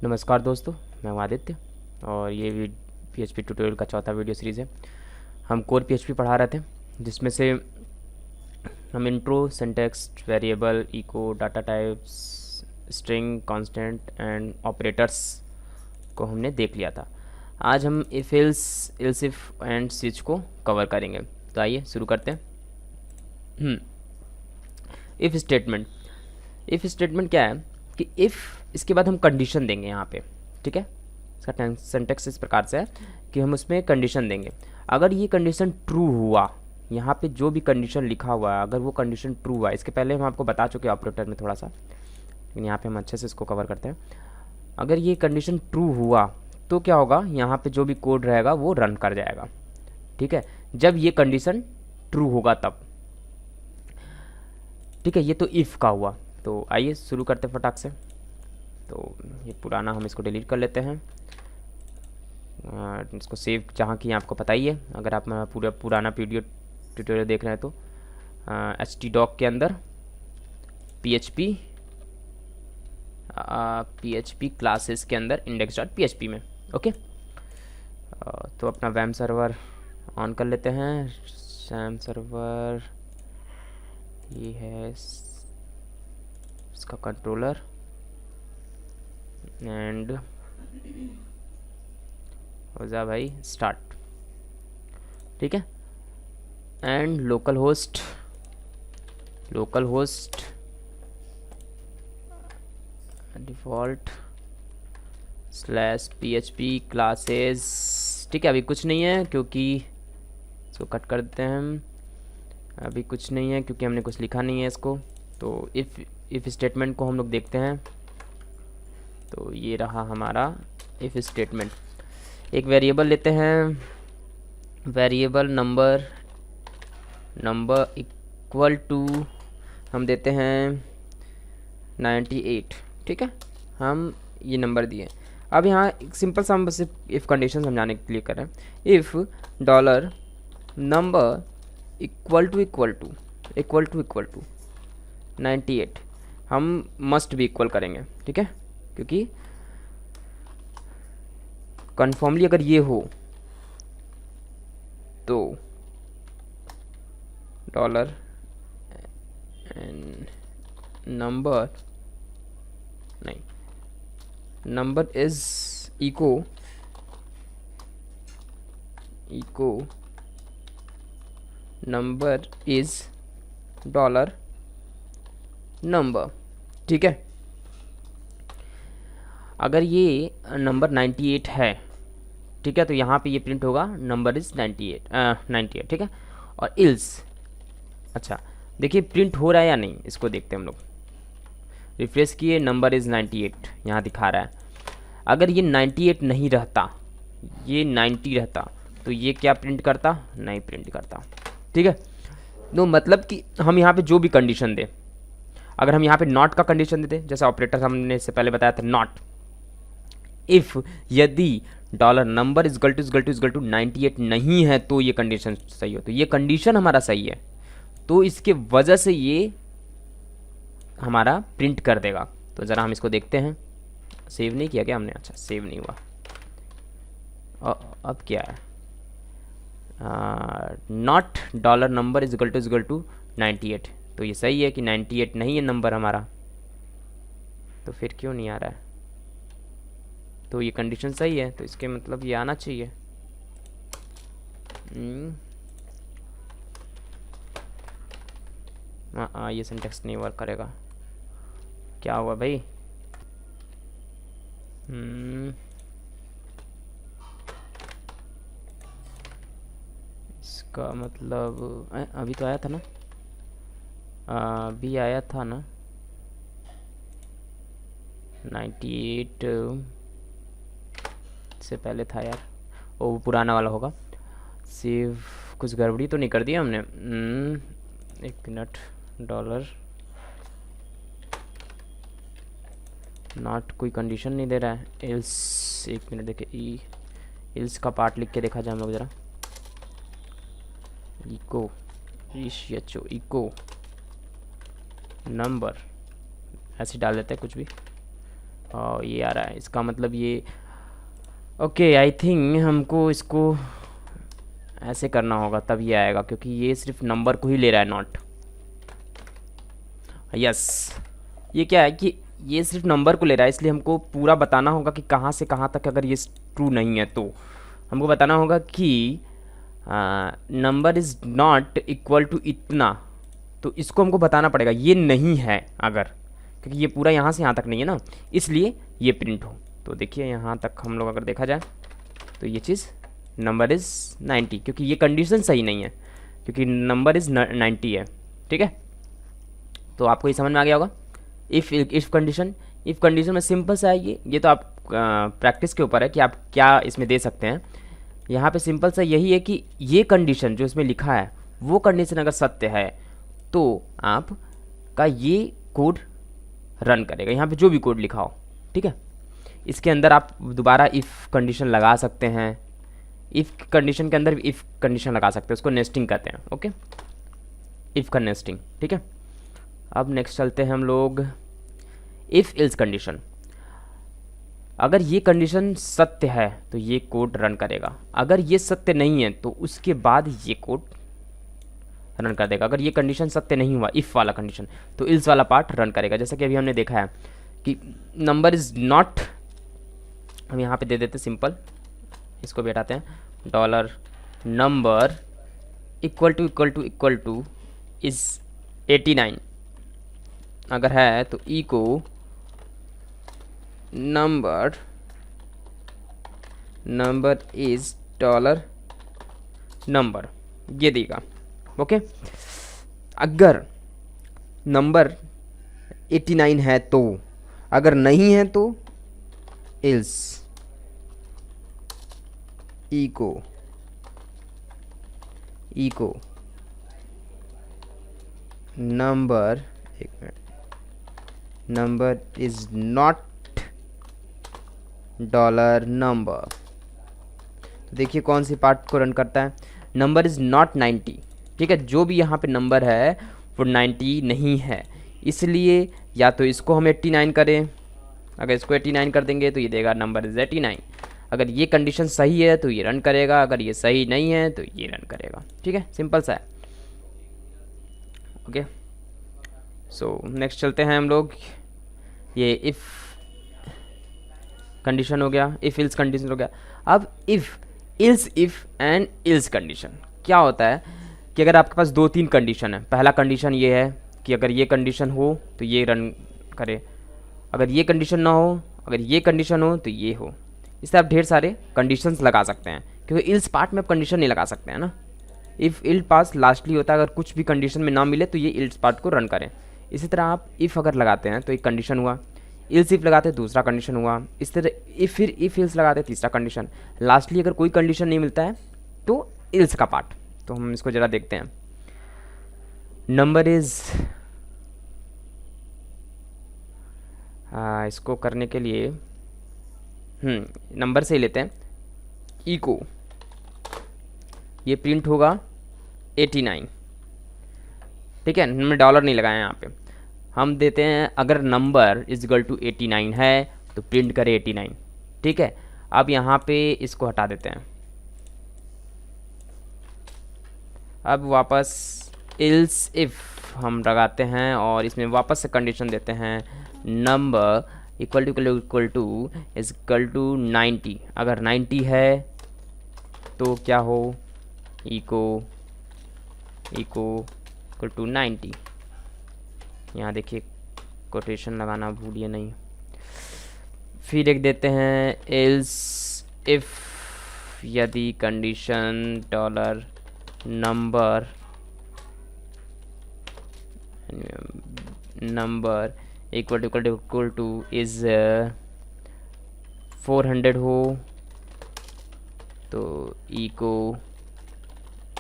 नमस्कार दोस्तों, मैं हूं आदित्य और ये पीएचपी ट्यूटोरियल का चौथा वीडियो सीरीज़ है। हम कोर पीएचपी पढ़ा रहे थे, जिसमें से हम intro, syntax, variable, echo, data types, string, constant and operators को हमने देख लिया था। आज हम if else, else if and switch को कवर करेंगे। तो आइए शुरू करते हैं। If statement. इफ स्टेटमेंट क्या है कि इफ़, इसके बाद हम कंडीशन देंगे यहाँ पे, ठीक है। इसका सिंटैक्स इस प्रकार से है कि हम उसमें कंडीशन देंगे। अगर ये कंडीशन ट्रू हुआ, यहाँ पे जो भी कंडीशन लिखा हुआ है, अगर वो कंडीशन ट्रू हुआ, इसके पहले हम आपको बता चुके ऑपरेटर में थोड़ा सा, लेकिन यहाँ पे हम अच्छे से इसको कवर करते हैं। अगर ये कंडीशन ट्रू हुआ तो क्या होगा, यहाँ पे जो भी कोड रहेगा वो रन कर जाएगा, ठीक है, जब ये कंडीशन ट्रू होगा तब, ठीक है। ये तो इफ़ का हुआ। तो आइए शुरू करते हैं फटाक से। तो ये पुराना हम इसको डिलीट कर लेते हैं, इसको सेव जहाँ की आपको पता ही है। अगर आप मेरा पूरा पुराना वीडियो ट्यूटोरियल देख रहे हैं तो htdoc के अंदर php क्लासेस के अंदर index.php में, ओके। तो अपना वैम सर्वर ऑन कर लेते हैं। वैम सर्वर ये है इसका कंट्रोलर एंड हो जा भाई स्टार्ट, ठीक है। And local host default /php classes, ठीक है। अभी कुछ नहीं है क्योंकि इसको कट कर देते हैं हम। अभी कुछ नहीं है क्योंकि हमने कुछ लिखा नहीं है इसको। तो इफ़ स्टेटमेंट को हम लोग देखते हैं। तो ये रहा हमारा इफ़ स्टेटमेंट। एक वेरिएबल लेते हैं, वेरिएबल नंबर इक्वल टू हम देते हैं 98, ठीक है। हम ये नंबर दिए। अब यहाँ एक सिंपल सा हम बस इफ़ कंडीशन समझाने के लिए कर रहे हैं। If dollar number equal to 98, हम मस्ट भी इक्वल करेंगे, ठीक है, क्योंकि कन्फर्मली अगर ये हो तो dollar number is echo number is dollar number, ठीक है। अगर ये नंबर 98 है, ठीक है, तो यहाँ पे ये प्रिंट होगा नंबर इज़ 98, ठीक है। और इल्स, अच्छा देखिए प्रिंट हो रहा है या नहीं, इसको देखते हैं हम लोग। रिफ्रेश किए, नंबर इज़ 98 यहाँ दिखा रहा है। अगर ये 98 नहीं रहता, ये 90 रहता, तो ये क्या प्रिंट करता, नहीं प्रिंट करता, ठीक है। तो मतलब कि हम यहाँ पे जो भी कंडीशन दें, अगर हम यहाँ पे नॉट का कंडीशन देते, जैसे ऑपरेटर हमने इससे पहले बताया था, नॉट इफ़, यदि डॉलर नंबर इजगल टू 98 नहीं है तो ये कंडीशन सही हो। तो ये कंडीशन हमारा सही है, तो इसके वजह से ये हमारा प्रिंट कर देगा। तो ज़रा हम इसको देखते हैं। सेव नहीं किया क्या हमने, अच्छा सेव नहीं हुआ। अब क्या है, not dollar number equal to 98, तो ये सही है कि 98 नहीं है नंबर हमारा, तो फिर क्यों नहीं आ रहा है। तो ये कंडीशन सही है, तो इसके मतलब ये आना चाहिए। ये सिंटेक्स नहीं वर्क करेगा। क्या हुआ भाई, इसका मतलब अभी तो आया था ना, अभी आया था ना 98 से पहले था यार, वो पुराना वाला होगा। सेव, कुछ गड़बड़ी तो नहीं कर दिया हमने। एक मिनट, डॉलर नॉट कोई कंडीशन नहीं दे रहा है। एल्स, एक मिनट देखिए, एल्स का पार्ट लिख के देखा जाए हम लोग ज़रा। इको नंबर ऐसे डाल देते हैं कुछ भी, और ये आ रहा है, इसका मतलब ये ओके। आई थिंक हमको इसको ऐसे करना होगा तब ये आएगा, क्योंकि ये सिर्फ नंबर को ही ले रहा है, नॉट। यस, ये क्या है कि ये सिर्फ नंबर को ले रहा है, इसलिए हमको पूरा बताना होगा कि कहाँ से कहाँ तक। अगर ये ट्रू नहीं है तो हमको बताना होगा कि number is not equal to इतना, तो इसको हमको बताना पड़ेगा ये नहीं है अगर, क्योंकि ये पूरा यहाँ से यहाँ तक नहीं है ना, इसलिए ये प्रिंट हो। तो देखिए यहाँ तक हम लोग अगर देखा जाए तो ये चीज़ नंबर इज़ 90, क्योंकि ये कंडीशन सही नहीं है, क्योंकि नंबर इज़ 90 है। ठीक है, तो आपको ये समझ में आ गया होगा। इफ़ कंडीशन में सिंपल सा है ये तो आप प्रैक्टिस के ऊपर है कि आप क्या इसमें दे सकते हैं। यहाँ पे सिंपल सा यही है कि ये कंडीशन जो इसमें लिखा है वो कंडीशन अगर सत्य है तो आपका ये कोड रन करेगा, यहाँ पे जो भी कोड लिखा हो। ठीक है, इसके अंदर आप दोबारा इफ़ कंडीशन लगा सकते हैं, इफ़ कंडीशन के अंदर इफ़ कंडीशन लगा सकते हैं, उसको नेस्टिंग कहते हैं। ओके, इफ़ का नेस्टिंग। ठीक है, अब नेक्स्ट चलते हैं हम लोग इफ़ इल्स कंडीशन। अगर ये कंडीशन सत्य है तो ये कोड रन करेगा, अगर ये सत्य नहीं है तो उसके बाद ये कोड रन कर देगा। अगर ये कंडीशन सत्य नहीं हुआ, इफ़ वाला कंडीशन, तो इल्स वाला पार्ट रन करेगा। जैसा कि अभी हमने देखा है कि नंबर इज़ नॉट, हम यहाँ पे दे देते सिंपल, इसको भी हटाते हैं, dollar number equal two is 89 अगर है तो ई को नंबर इज डॉलर नंबर ये देगा। ओके, अगर नंबर 89 है तो, अगर नहीं है तो इल्स ई को नंबर, एक minute, number is not dollar number. तो देखिए कौन सी पार्ट को रन करता है, नंबर इज नॉट 90। ठीक है, जो भी यहाँ पे नंबर है वो 90 नहीं है, इसलिए या तो इसको हम 89 करें, अगर इसको 89 कर देंगे तो ये देगा नंबर इज 89। अगर ये कंडीशन सही है तो ये रन करेगा, अगर ये सही नहीं है तो ये रन करेगा। ठीक है, सिंपल सा है। ओके, सो नेक्स्ट चलते हैं हम लोग, ये इफ़ कंडीशन हो गया, इफ़ इल्स कंडीशन हो गया। अब इफ़ एंड इल्स कंडीशन क्या होता है कि अगर आपके पास 2-3 कंडीशन है, पहला कंडीशन ये है कि अगर ये कंडीशन हो तो ये रन करे, अगर ये कंडीशन ना हो, अगर ये कंडीशन हो तो ये हो। इससे आप ढेर सारे कंडीशंस लगा सकते हैं, क्योंकि इल्स पार्ट में आप कंडीशन नहीं लगा सकते हैं ना। इफ़ इल पास लास्टली होता है, अगर कुछ भी कंडीशन में ना मिले तो ये इल्स पार्ट को रन करें। इसी तरह आप इफ़ अगर लगाते हैं तो एक कंडीशन हुआ, इल्स इफ लगाते दूसरा कंडीशन हुआ, इस तरह फिर इफ इल्स लगाते तीसरा कंडीशन, लास्टली अगर कोई कंडीशन नहीं मिलता है तो इल्स का पार्ट। तो हम इसको ज़रा देखते हैं, नंबर इज, इसको करने के लिए नंबर से ही लेते हैं, इको ये प्रिंट होगा 89। ठीक है, हमने डॉलर नहीं लगाया यहाँ पे, हम देते हैं अगर नंबर इज इक्वल टू 89 है तो प्रिंट करे 89। ठीक है, अब यहाँ पे इसको हटा देते हैं, अब वापस इल्स इफ हम लगाते हैं और इसमें वापस से कंडीशन देते हैं, number equal to is equal to 90। अगर 90 है तो क्या हो, इको इक्वल टू 90। यहाँ देखिए कोटेशन लगाना भूलिए नहीं। फिर एक देते हैं एल्स इफ यदि condition dollar number equal to is 400 हो तो इको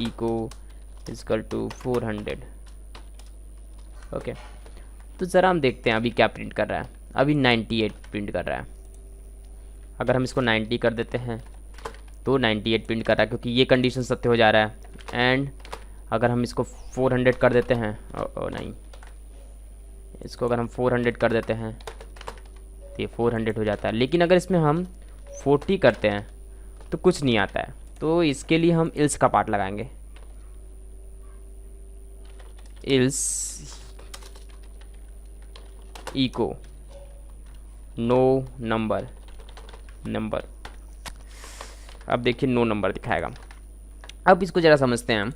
इक्वल टू 400। ओके, तो ज़रा हम देखते हैं अभी क्या प्रिंट कर रहा है। अभी 98 प्रिंट कर रहा है। अगर हम इसको 90 कर देते हैं तो 98 प्रिंट कर रहा है, क्योंकि ये कंडीशन सत्य हो जा रहा है। एंड अगर हम इसको 400 कर देते हैं, नहीं, इसको अगर हम 400 कर देते हैं तो ये 400 हो जाता है। लेकिन अगर इसमें हम 40 करते हैं तो कुछ नहीं आता है, तो इसके लिए हम इल्स का पार्ट लगाएंगे। इल्स इको नो नंबर, अब देखिए नो नंबर दिखाएगा। अब इसको ज़रा समझते हैं हम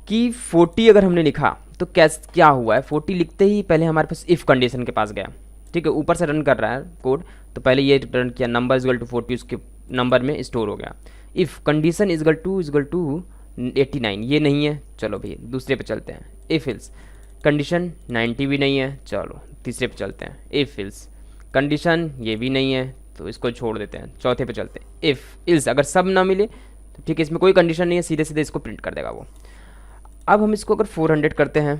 कि 40 अगर हमने लिखा तो क्या हुआ है। 40 लिखते ही पहले हमारे पास इफ़ कंडीशन के पास गया, ठीक है, ऊपर से रन कर रहा है कोड, तो पहले ये रिटर्न किया नंबर इजगल टू 40, उसके नंबर में स्टोर हो गया। इफ़ कंडीशन इजगल टू 89, ये नहीं है, चलो भैया दूसरे पे चलते हैं। इफ़ इल्स कंडीशन 90 भी नहीं है, चलो तीसरे पे चलते हैं। इफ़ इल्स कंडीशन ये भी नहीं है, तो इसको छोड़ देते हैं, चौथे पे चलते हैं। इफ़ इल्स अगर सब ना मिले तो ठीक है, इसमें कोई कंडीशन नहीं है, सीधे सीधे इसको प्रिंट कर देगा वो। अब हम इसको अगर 400 करते हैं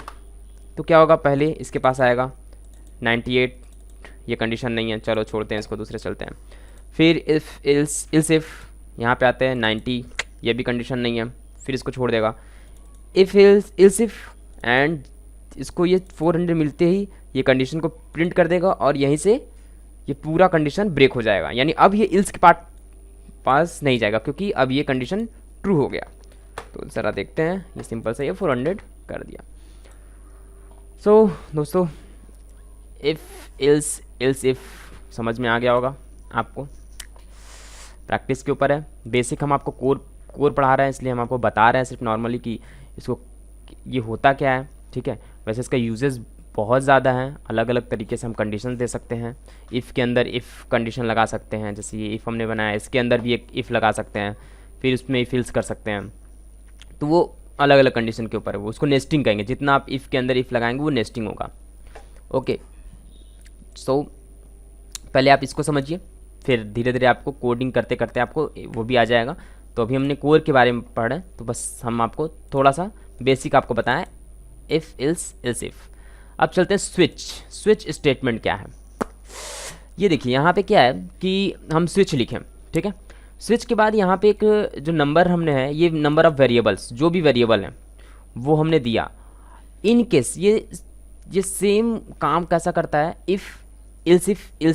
तो क्या होगा, पहले इसके पास आएगा 98, ये कंडीशन नहीं है, चलो छोड़ते हैं इसको, दूसरे चलते हैं। फिर इफ़ इल्स इफ़ यहाँ पे आते हैं 90, ये भी कंडीशन नहीं है, फिर इसको छोड़ देगा। इफ़ इल्स इफ़ एंड इसको ये 400 मिलते ही ये कंडीशन को प्रिंट कर देगा और यहीं से ये पूरा कंडीशन ब्रेक हो जाएगा, यानी अब ये इल्स के पास नहीं जाएगा क्योंकि अब ये कंडीशन ट्रू हो गया। तो ज़रा देखते हैं, ये सिंपल सा ये 400 कर दिया। सो दोस्तों इफ़ इल्स इफ़ समझ में आ गया होगा आपको, प्रैक्टिस के ऊपर है। बेसिक हम आपको कोर पढ़ा रहे हैं, इसलिए हम आपको बता रहे हैं सिर्फ नॉर्मली कि इसको ये होता क्या है, ठीक है। वैसे इसका यूजेस बहुत ज़्यादा हैं, अलग अलग तरीके से हम कंडीशन दे सकते हैं। इफ़ के अंदर इफ़ कंडीशन लगा सकते हैं, जैसे ये इफ़ हमने बनाया, इसके अंदर भी एक इफ़ लगा सकते हैं, फिर उसमें इफ़ इल्स कर सकते हैं। तो वो अलग अलग कंडीशन के ऊपर है, वो उसको नेस्टिंग कहेंगे। जितना आप इफ़ के अंदर इफ़ लगाएंगे वो नेस्टिंग होगा। ओके, सो पहले आप इसको समझिए, फिर धीरे धीरे आपको कोडिंग करते करते आपको वो भी आ जाएगा। तो अभी हमने कोर के बारे में पढ़ा, तो बस हम आपको थोड़ा सा बेसिक आपको बताएं, इफ़ इल्स इफ़। अब चलते हैं स्विच स्टेटमेंट क्या है। ये देखिए यहाँ पे क्या है कि हम स्विच लिखें, ठीक है। स्विच के बाद यहाँ पे एक जो नंबर हमने है, ये नंबर ऑफ वेरिएबल्स, जो भी वेरिएबल हैं वो हमने दिया। इन केस ये सेम काम कैसा करता है, इफ़ इल्स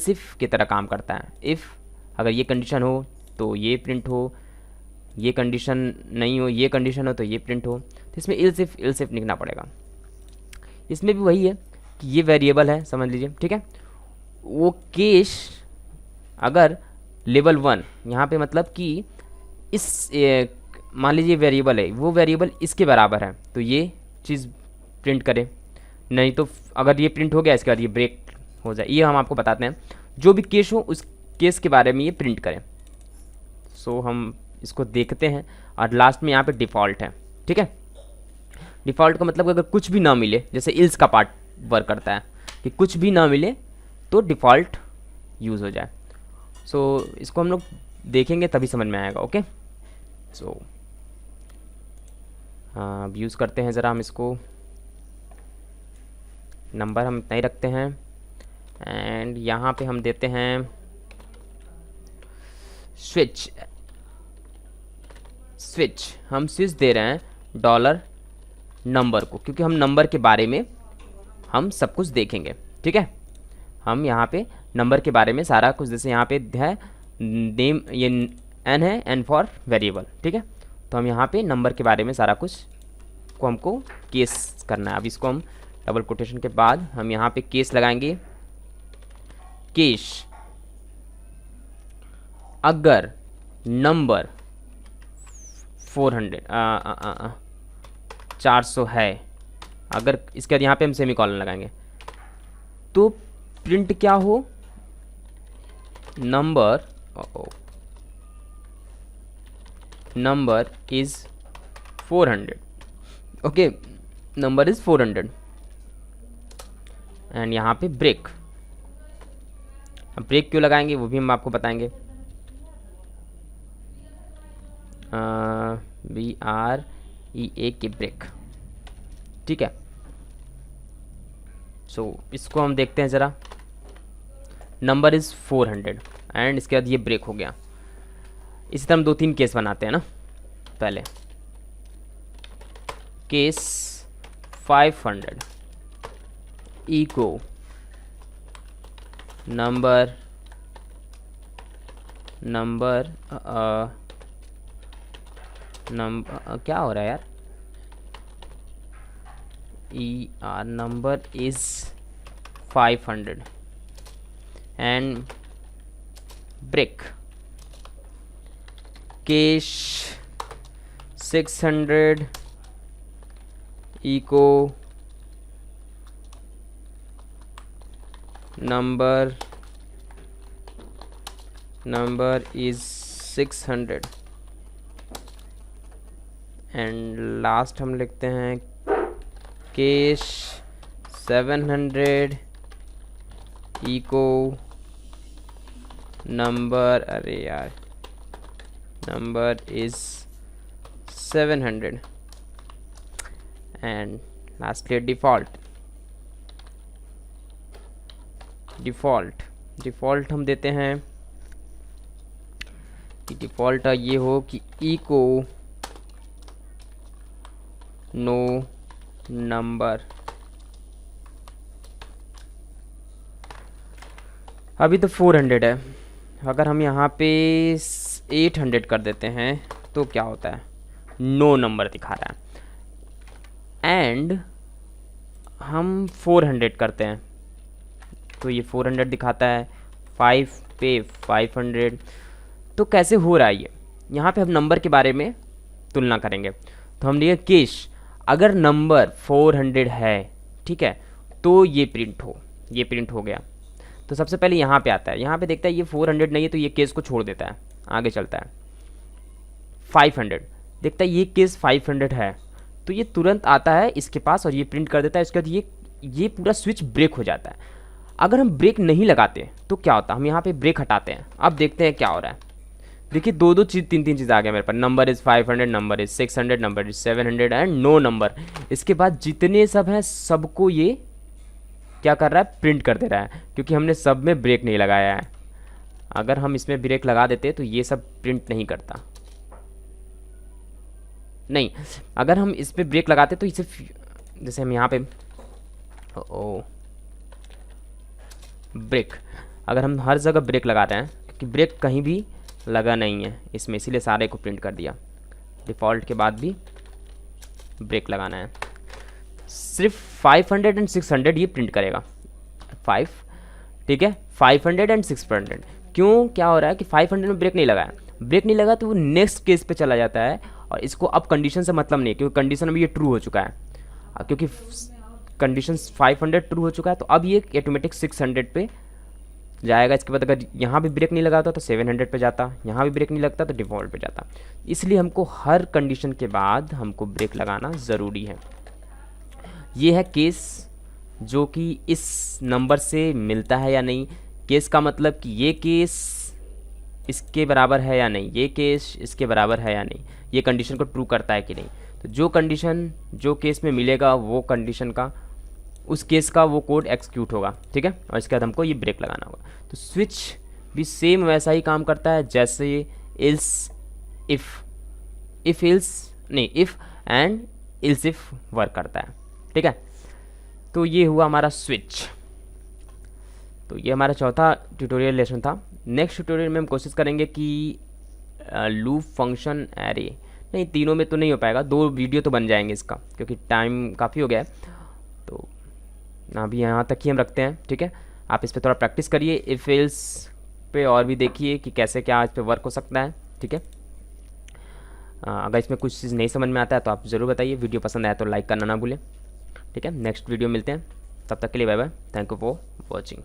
इफ की तरह काम करता है। इफ़ अगर ये कंडीशन हो तो ये प्रिंट हो, ये कंडीशन नहीं हो, ये कंडीशन हो तो ये प्रिंट हो। तो इसमें इल्स इफ लिखना पड़ेगा। इसमें भी वही है कि ये वेरिएबल है, समझ लीजिए, ठीक है। वो केस अगर लेवल 1 यहाँ पे मतलब कि इस मान लीजिए वेरिएबल है, वो वेरिएबल इसके बराबर है तो ये चीज़ प्रिंट करे, नहीं तो अगर ये प्रिंट हो गया इसके बाद ये ब्रेक हो जाए। ये हम आपको बताते हैं, जो भी केस हो उस केस के बारे में ये प्रिंट करें। सो हम इसको देखते हैं और लास्ट में यहाँ पे डिफ़ॉल्ट है, ठीक है। डिफ़ॉल्ट का मतलब अगर कुछ भी ना मिले, जैसे इल्स का पार्ट वर्क करता है कि कुछ भी ना मिले तो डिफ़ॉल्ट यूज़ हो जाए। सो इसको हम लोग देखेंगे तभी समझ में आएगा। ओके, सो अब यूज़ करते हैं ज़रा हम इसको। नंबर हम इतना ही रखते हैं एंड यहाँ पे हम देते हैं स्विच हम स्विच दे रहे हैं डॉलर नंबर को, क्योंकि हम नंबर के बारे में हम सब कुछ देखेंगे, ठीक है। हम यहाँ पे नंबर के बारे में सारा कुछ, जैसे यहाँ पे है नेम, ये एन है, एन फॉर वेरिएबल, ठीक है। तो हम यहाँ पे नंबर के बारे में सारा कुछ को हमको केस करना है। अब इसको हम डबल कोटेशन के बाद हम यहाँ पे केस लगाएंगे। केस अगर नंबर 400 है, अगर इसके बाद यहाँ पे हम सेमीकोलन लगाएंगे तो प्रिंट क्या हो, number is 400। Okay, number is 400 and यहाँ पे ब्रेक। अब ब्रेक क्यों लगाएंगे वो भी हम आपको बताएंगे। BREAK की ब्रेक, ठीक है। सो इसको हम देखते हैं ज़रा। नंबर इज़ 400 एंड इसके बाद ये ब्रेक हो गया। इसी तरह हम 2-3 केस बनाते हैं ना। पहले केस 500 इको नंबर क्या हो रहा है यार, number is 500 and break cache 600 echo number is 600 and last हम लिखते हैं केश 700 इको नंबर, अरे यार number is 700 and lastly default हम देते हैं कि डिफ़ॉल्ट ये हो कि इको नो नंबर। अभी तो 400 है, अगर हम यहाँ पे 800 कर देते हैं तो क्या होता है, नो नंबर दिखा रहा है। एंड हम 400 करते हैं तो ये 400 दिखाता है, 5 पे 500। तो कैसे हो रहा है ये, यहाँ पे हम नंबर के बारे में तुलना करेंगे। तो हम लिखे केश, अगर नंबर 400 है, ठीक है, तो ये प्रिंट हो गया। तो सबसे पहले यहाँ पे आता है, यहाँ पे देखता है ये 400 नहीं है तो ये केस को छोड़ देता है, आगे चलता है 500, देखता है ये केस 500 है तो ये तुरंत आता है इसके पास और ये प्रिंट कर देता है। इसके बाद ये पूरा स्विच ब्रेक हो जाता है। अगर हम ब्रेक नहीं लगाते तो क्या होता है, हम यहाँ पे ब्रेक हटाते हैं, अब देखते हैं क्या हो रहा है। देखिए दो चीज़, तीन चीज़ आ गया मेरे पास, number is 500, number is 600, number is 700 and no number. इसके बाद जितने सब हैं सबको ये क्या कर रहा है, प्रिंट कर दे रहा है, क्योंकि हमने सब में ब्रेक नहीं लगाया है। अगर हम इसमें ब्रेक लगा देते तो ये सब प्रिंट नहीं करता, नहीं, अगर हम इस पर ब्रेक लगाते तो इसे, जैसे हम यहाँ पे ब्रेक, अगर हम हर जगह ब्रेक लगा रहे हैं, क्योंकि ब्रेक कहीं भी लगा नहीं है इसमें, इसीलिए सारे को प्रिंट कर दिया। डिफ़ॉल्ट के बाद भी ब्रेक लगाना है, सिर्फ 500 एंड 600 ये प्रिंट करेगा, 5, ठीक है, 500 एंड 600। क्यों, क्या हो रहा है कि 500 में ब्रेक नहीं लगा तो वो नेक्स्ट केस पे चला जाता है और इसको अब कंडीशन से मतलब नहीं, क्योंकि कंडीशन अभी ये ट्रू हो चुका है, क्योंकि कंडीशन 500 ट्रू हो चुका है तो अब ये ऑटोमेटिक 600 पे जाएगा। इसके बाद अगर यहाँ भी ब्रेक नहीं लगाता तो 700 पे जाता, यहाँ भी ब्रेक नहीं लगता तो डिफ़ॉल्ट पे जाता। इसलिए हमको हर कंडीशन के बाद हमको ब्रेक लगाना ज़रूरी है। ये है केस जो कि इस नंबर से मिलता है या नहीं, केस का मतलब कि ये केस इसके बराबर है या नहीं, ये केस इसके बराबर है या नहीं, ये कंडीशन को ट्रू करता है कि नहीं। तो जो कंडीशन जो केस में मिलेगा वो कंडीशन का, उस केस का वो कोड एक्सिक्यूट होगा, ठीक है, और इसके बाद हमको ये ब्रेक लगाना होगा। तो स्विच भी सेम वैसा ही काम करता है जैसे ills if and ills if work करता है, ठीक है। तो ये हुआ हमारा स्विच। तो ये हमारा चौथा ट्यूटोरियल लेसन था। नेक्स्ट ट्यूटोरियल में हम कोशिश करेंगे कि लूप फंक्शन एरे, नहीं तीनों में तो नहीं हो पाएगा, 2 वीडियो तो बन जाएंगे इसका, क्योंकि टाइम काफ़ी हो गया है। तो अभी यहाँ तक ही हम रखते हैं, ठीक है। आप इस पर थोड़ा प्रैक्टिस करिए, इफ एल्स पे और भी देखिए कि कैसे क्या इस पर वर्क हो सकता है, ठीक है। अगर इसमें कुछ चीज़ नहीं समझ में आता है तो आप ज़रूर बताइए। वीडियो पसंद आया तो लाइक करना ना भूलें, ठीक है। नेक्स्ट वीडियो मिलते हैं, तब तक के लिए bye bye, thank you for watching.